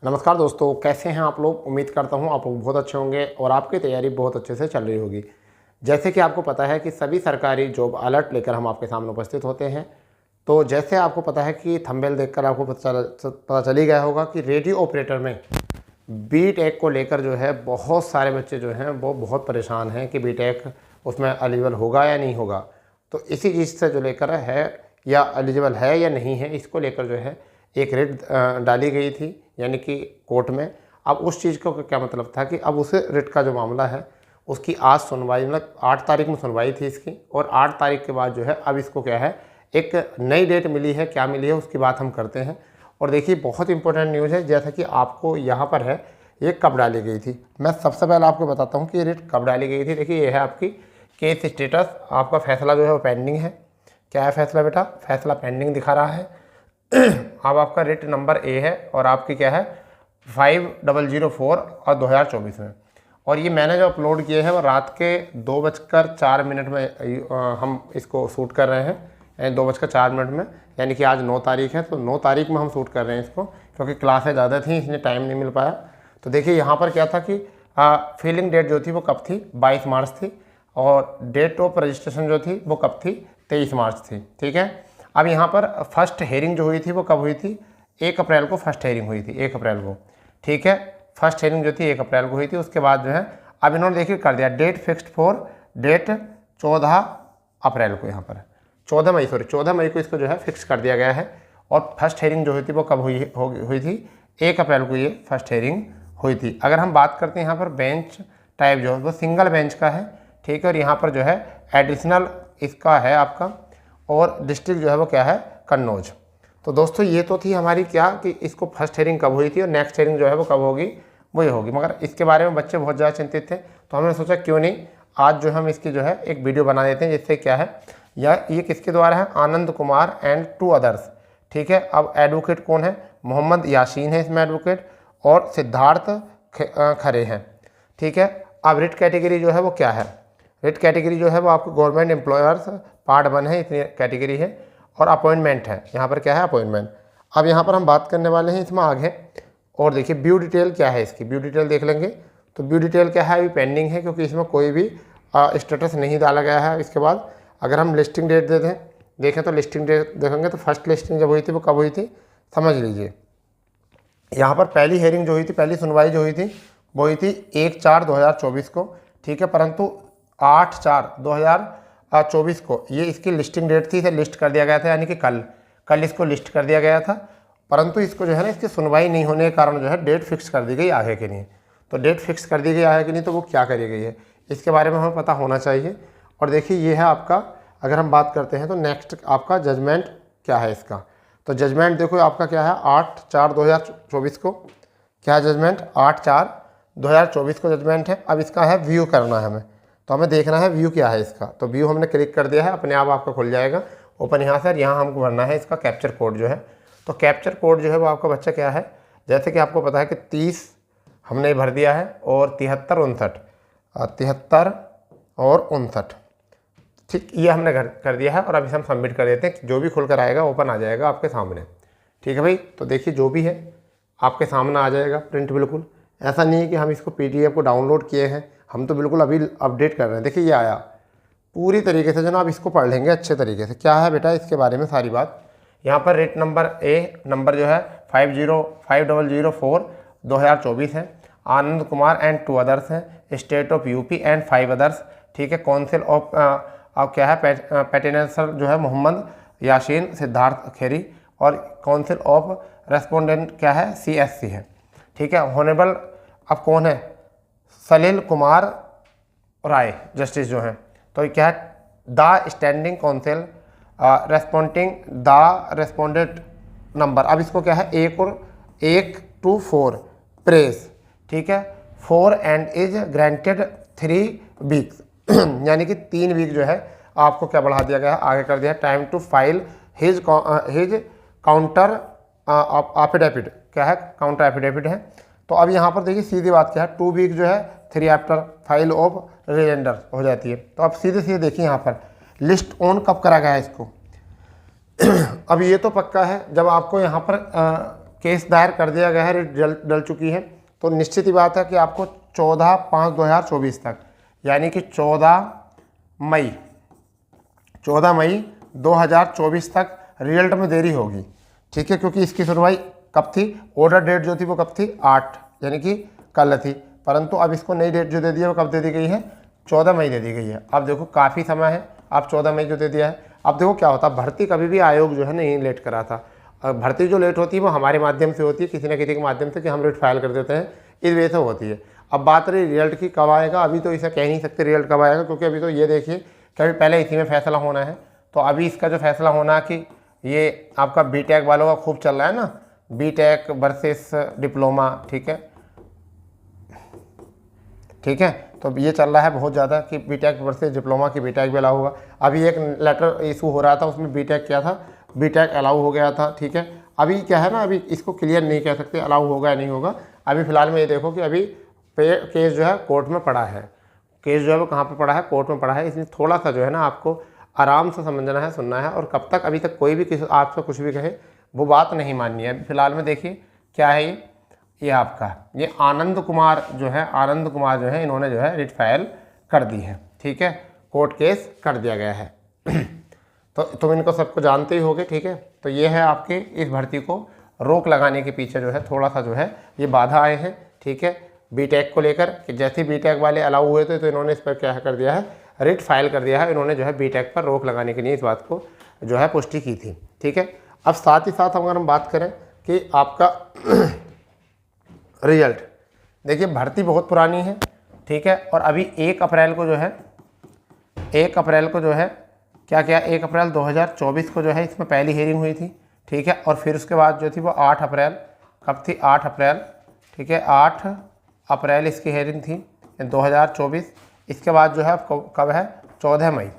नमस्कार दोस्तों, कैसे हैं आप लोग। उम्मीद करता हूं आप लोग बहुत अच्छे होंगे और आपकी तैयारी बहुत अच्छे से चल रही होगी। जैसे कि आपको पता है कि सभी सरकारी जॉब अलर्ट लेकर हम आपके सामने उपस्थित होते हैं। तो जैसे आपको पता है कि थंबनेल देखकर आपको पता चल ही गया होगा कि रेडियो ऑपरेटर में बीटेक को लेकर जो है बहुत सारे बच्चे जो हैं वो बहुत परेशान हैं कि बीटेक उसमें एलिजिबल होगा या नहीं होगा। तो इसी चीज़ से जो लेकर है या एलिजिबल है या नहीं है, इसको लेकर जो है एक रिट डाली गई थी, यानी कि कोर्ट में। अब उस चीज़ को क्या मतलब था कि अब उस रिट का जो मामला है उसकी आज सुनवाई, मतलब 8 तारीख में सुनवाई थी इसकी, और 8 तारीख के बाद जो है अब इसको क्या है एक नई डेट मिली है। क्या मिली है उसकी बात हम करते हैं। और देखिए बहुत इंपॉर्टेंट न्यूज़ है, जैसा कि आपको यहाँ पर है ये कब डाली गई थी। मैं सबसे पहले आपको बताता हूँ कि ये रिट कब डाली गई थी। देखिए ये है आपकी केस स्टेटस, आपका फैसला जो है वो पेंडिंग है। क्या है फैसला बेटा? फैसला पेंडिंग दिखा रहा है। अब आपका रिट नंबर ए है और आपकी क्या है 5004 और 2024 में। और ये मैंने जो अपलोड किए हैं वो रात के 2:04 में हम इसको शूट कर रहे हैं, यानी 2:04 में, यानी कि आज 9 तारीख है। तो 9 तारीख में हम शूट कर रहे हैं इसको, क्योंकि क्लासें ज़्यादा थी इसलिए टाइम नहीं मिल पाया। तो देखिए यहाँ पर क्या था कि फिलिंग डेट जो थी वो कब थी? 22 मार्च थी। और डेट ऑफ रजिस्ट्रेशन जो थी वो कब थी? 23 मार्च थी। ठीक है। अब यहाँ पर फर्स्ट हेयरिंग जो हुई थी वो कब हुई थी? 1 अप्रैल को फर्स्ट हेयरिंग हुई थी, 1 अप्रैल को। ठीक है। फर्स्ट हेयरिंग जो थी 1 अप्रैल को हुई थी। उसके बाद जो है अब इन्होंने देखिए कर दिया डेट फिक्स्ड फॉर डेट 14 अप्रैल को, यहाँ पर 14 मई को इसको जो है फिक्स कर दिया गया है। और फर्स्ट हेयरिंग जो हुई थी वो कब हुई थी? 1 अप्रैल को ये फर्स्ट हेयरिंग हुई थी। अगर हम बात करते हैं यहाँ पर बेंच टाइप जो है वो सिंगल बेंच का है। ठीक है। और यहाँ पर जो है एडिशनल इसका है आपका, और डिस्ट्रिक्ट जो है वो क्या है? कन्नौज। तो दोस्तों ये तो थी हमारी क्या कि इसको फर्स्ट हेयरिंग कब हुई थी और नेक्स्ट हेयरिंग जो है वो कब होगी, वो ये होगी। मगर इसके बारे में बच्चे बहुत ज़्यादा चिंतित थे, तो हमने सोचा क्यों नहीं आज जो हम इसकी जो है एक वीडियो बना देते हैं, जिससे क्या है या ये किसके द्वारा है? Anand Kumar and 2 others. ठीक है। अब एडवोकेट कौन है? मोहम्मद यासीन है इसमें एडवोकेट, और सिद्धार्थ खरे हैं। ठीक है। अब रिट कैटेगरी जो है वो क्या है? रिट कैटेगरी जो है वो आपको गवर्नमेंट एम्प्लॉयर्स पार्ट 1 है, इतनी कैटेगरी है। और अपॉइंटमेंट है, यहाँ पर क्या है? अपॉइंटमेंट। अब यहाँ पर हम बात करने वाले हैं इसमें आगे। और देखिए व्यू डिटेल क्या है इसकी, व्यू डिटेल देख लेंगे। तो व्यू डिटेल क्या है? अभी पेंडिंग है, क्योंकि इसमें कोई भी स्टेटस नहीं डाला गया है। इसके बाद अगर हम लिस्टिंग डेट देखें तो लिस्टिंग डेट देखेंगे तो फर्स्ट लिस्टिंग जब हुई थी वो कब हुई थी? समझ लीजिए यहाँ पर पहली हेयरिंग जो हुई थी, पहली सुनवाई जो हुई थी वो हुई थी 1/4/2024 को। ठीक है। परंतु 8/4/2024 को ये इसकी लिस्टिंग डेट थी, इसे लिस्ट कर दिया गया था, यानी कि कल इसको लिस्ट कर दिया गया था। परंतु इसको जो है ना इसकी सुनवाई नहीं होने के कारण जो है डेट फिक्स कर दी गई आगे के लिए। तो डेट फिक्स कर दी गई आगे के लिए, तो वो क्या करी गई है इसके बारे में हमें पता होना चाहिए। और देखिए ये है आपका, अगर हम बात करते हैं तो नेक्स्ट आपका जजमेंट क्या है इसका। तो जजमेंट देखो आपका क्या है 8/4/2024 को। क्या है जजमेंट? 8/4/2024 को जजमेंट है। अब इसका है व्यू करना है हमें, तो हमें देखना है व्यू क्या है इसका। तो व्यू हमने क्लिक कर दिया है, अपने आप आपका खुल जाएगा ओपन यहाँ से। यहाँ हमको भरना है इसका कैप्चर कोड जो है। तो कैप्चर कोड जो है वो आपका बच्चा क्या है, जैसे कि आपको पता है कि 30 हमने भर दिया है, और 73 और 59। ठीक, ये हमने कर दिया है। और अभी हम सबमिट कर देते हैं, जो भी खुल कर आएगा ओपन आ जाएगा आपके सामने। ठीक है भाई। तो देखिए जो भी है आपके सामने आ जाएगा प्रिंट। बिल्कुल ऐसा नहीं है कि हम इसको PDF को डाउनलोड किए हैं, हम तो बिल्कुल अभी अपडेट कर रहे हैं। देखिए ये आया पूरी तरीके से, जनाब इसको पढ़ लेंगे अच्छे तरीके से। क्या है बेटा इसके बारे में सारी बात। यहाँ पर रेट नंबर ए नंबर जो है 5004 2024 है। आनंद कुमार एंड 2 अदर्स हैं। State of UP and 5 others. ठीक है। काउंसिल ऑफ क्या है पेटिनेसर जो है मोहम्मद यासीन सिद्धार्थ खेरी। और काउंसिल ऑफ रेस्पोंडेंट क्या है? CSC है। ठीक है। होनेबल अब कौन है? सलील कुमार राय जस्टिस जो हैं। तो क्या है? The standing council respondent number. अब इसको क्या है? 1 to 4 प्रेस। ठीक है। 4 एंड इज ग्रांटेड 3 वीक्स यानी कि 3 वीक जो है आपको क्या बढ़ा दिया गया है, आगे कर दिया है। Time to file his counter affidavit. क्या है? काउंटर एफिडेविट है। तो अब यहाँ पर देखिए सीधी बात क्या है, 2 वीक जो है 3 आफ्टर फाइल ऑफ रिजेंडर हो जाती है। तो अब सीधे देखिए यहाँ पर लिस्ट ऑन कब करा गया है इसको अब ये तो पक्का है जब आपको यहाँ पर केस दायर कर दिया गया है, रिट डल चुकी है, तो निश्चित ही बात है कि आपको 14/5/2024 तक, यानी कि 14 मई 2024 तक रिजल्ट में देरी होगी। ठीक है, क्योंकि इसकी सुनवाई कब थी, ऑर्डर डेट जो थी वो कब थी, 8 यानी कि कल थी, परंतु अब इसको नई डेट जो दे दी है वो कब दे दी गई है, 14 मई दे दी गई है। अब देखो काफ़ी समय है, अब 14 मई जो दे दिया है। अब देखो क्या होता है, भर्ती कभी भी आयोग जो है नहीं लेट कराता, भर्ती जो लेट होती है वो हमारे माध्यम से होती है, किसी न किसी के माध्यम से, कि हम रिट फाइल कर देते हैं, इस वजह से होती है। अब बात रही रिजल्ट की कब आएगा, अभी तो इसे कह नहीं सकते रिजल्ट कब आएगा, क्योंकि अभी तो ये देखिए कि अभी पहले इसी में फैसला होना है। तो अभी इसका जो फैसला होना कि ये आपका बीटेक वालों का खूब चल रहा है ना, बीटेक वर्सेस डिप्लोमा, ठीक है, तो ये चल रहा है बहुत ज़्यादा कि बीटेक वर्सेस डिप्लोमा की बीटेक भी अलाउ होगा। अभी एक लेटर इशू हो रहा था, उसमें बीटेक क्या था, बीटेक अलाउ हो गया था। ठीक है, अभी क्या है ना, अभी इसको क्लियर नहीं कह सकते अलाउ होगा या नहीं होगा। अभी फ़िलहाल में ये देखो कि अभी केस जो है कोर्ट में पड़ा है, केस जो है वो कहाँ पर पड़ा है, कोर्ट में पड़ा है। इसलिए थोड़ा सा जो है ना आपको आराम से समझना है, सुनना है, और कब तक, अभी तक कोई भी किसी आपसे कुछ भी कहे वो बात नहीं माननी है। फिलहाल में देखिए क्या है, ये आपका ये आनंद कुमार जो है, इन्होंने जो है रिट फाइल कर दी है। ठीक है, कोर्ट केस कर दिया गया है। तो तुम इनको सबको जानते ही होगे। ठीक है, तो ये है आपके इस भर्ती को रोक लगाने के पीछे जो है थोड़ा सा जो है ये बाधा आए हैं। ठीक है, बीटेक को लेकर कि जैसे बीटेक वाले अलाउ हुए थे तो इन्होंने इस पर क्या कर दिया है, रिट फाइल कर दिया है। इन्होंने जो है बीटेक पर रोक लगाने के लिए इस बात को जो है पुष्टि की थी। ठीक है, अब साथ ही साथ अगर हम बात करें कि आपका रिजल्ट, देखिए भर्ती बहुत पुरानी है। ठीक है, और अभी 1 अप्रैल को जो है, 1 अप्रैल को जो है क्या 1 अप्रैल 2024 को जो है इसमें पहली हियरिंग हुई थी। ठीक है, और फिर उसके बाद जो थी वो 8 अप्रैल, कब थी, 8 अप्रैल। ठीक है, 8 अप्रैल इसकी हियरिंग थी 2024। इसके बाद जो है कब है, 14 मई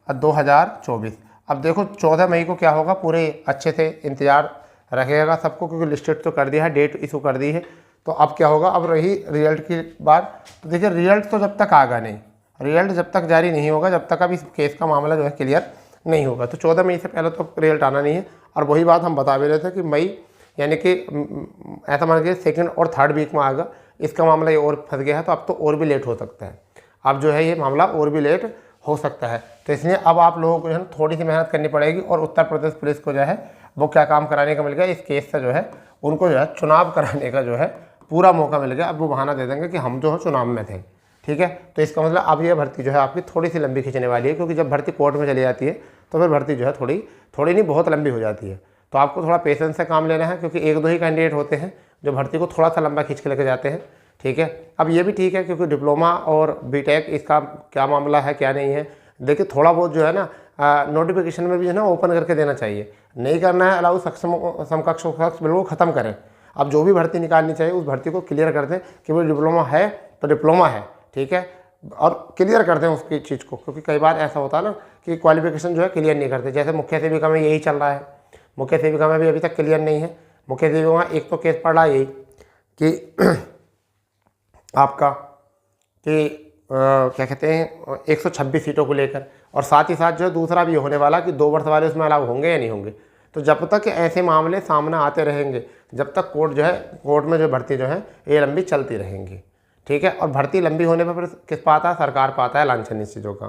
2024। अब देखो 14 मई को क्या होगा, पूरे अच्छे से इंतज़ार रखेगा सबको, क्योंकि लिस्टेड तो कर दिया है, डेट इशू कर दी है। तो अब क्या होगा, अब रही रिजल्ट की बात, तो देखिए रिजल्ट तो जब तक आएगा नहीं, रिजल्ट जब तक जारी नहीं होगा, जब तक अब इस केस का मामला जो है क्लियर नहीं होगा, तो 14 मई से पहले तो रिजल्ट आना नहीं है। और वही बात हम बता भी रहे थे कि मई यानी कि ऐसा मान लीजिए 2nd और 3rd वीक में आएगा, इसका मामला ये और फंस गया है, तो अब तो और भी लेट हो सकता है, अब जो है ये मामला और भी लेट हो सकता है। तो इसलिए अब आप लोगों को जो है थोड़ी सी मेहनत करनी पड़ेगी, और उत्तर प्रदेश पुलिस को जो है वो क्या काम कराने का मिल गया, इस केस से जो है उनको जो है चुनाव कराने का जो है पूरा मौका मिल गया। अब वो बहाना दे देंगे कि हम जो है चुनाव में थे। ठीक है, तो इसका मतलब अब ये भर्ती जो है आपकी थोड़ी सी लंबी खींचने वाली है, क्योंकि जब भर्ती कोर्ट में चली जाती है तो फिर भर्ती जो है थोड़ी नहीं बहुत लंबी हो जाती है। तो आपको थोड़ा पेशेंस से काम लेना है, क्योंकि 1-2 ही कैंडिडेट होते हैं जो भर्ती को थोड़ा सा लंबा खींच के लेके जाते हैं। ठीक है, अब ये भी ठीक है, क्योंकि डिप्लोमा और बीटेक इसका क्या मामला है क्या नहीं है, देखिए थोड़ा बहुत जो है ना नोटिफिकेशन में भी है ना ओपन करके देना चाहिए। नहीं करना है अलाउ, समकक्ष बिल्कुल ख़त्म करें। अब जो भी भर्ती निकालनी चाहिए उस भर्ती को क्लियर कर दें कि वो डिप्लोमा है तो डिप्लोमा है। ठीक है, और क्लियर कर दें उसकी चीज़ को, क्योंकि कई बार ऐसा होता है ना कि क्वालिफिकेशन जो है क्लियर नहीं करते। जैसे मुख्य सेविका में यही चल रहा है, मुख्य सेविका में भी अभी तक क्लियर नहीं है। मुख्य सेविका में एक तो केस पड़ रहा है यही कि आपका कि क्या कहते हैं 126 सीटों को लेकर, और साथ ही साथ जो है दूसरा भी होने वाला कि 2 वर्ष वाले उसमें अलाउ होंगे या नहीं होंगे। तो जब तक ऐसे मामले सामने आते रहेंगे, जब तक कोर्ट में जो भर्ती जो है ये लंबी चलती रहेंगी। ठीक है, और भर्ती लंबी होने पर फिर किस पाता है, सरकार पाता है लांछन इस चीज़ों का।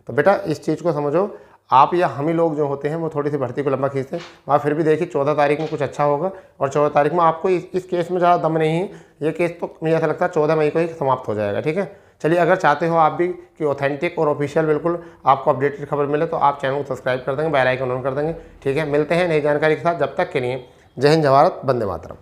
तो बेटा इस चीज़ को समझो, आप या हम ही लोग जो होते हैं वो थोड़ी सी भर्ती को लंबा खींचते हैं। वहाँ फिर भी देखिए 14 तारीख में कुछ अच्छा होगा, और 14 तारीख में आपको इस केस में ज़्यादा दम नहीं है, ये केस तो मुझे ऐसा लगता है 14 मई को ही समाप्त हो जाएगा। ठीक है, चलिए अगर चाहते हो आप भी कि ऑथेंटिक और ऑफिशियल बिल्कुल आपको अपडेटेड खबर मिले, तो आप चैनल को सब्सक्राइब कर देंगे, बेल आइकन ऑन कर देंगे। ठीक है, मिलते हैं नई जानकारी के साथ, जब तक के लिए जय हिंद, जय भारत, वंदे मातरम।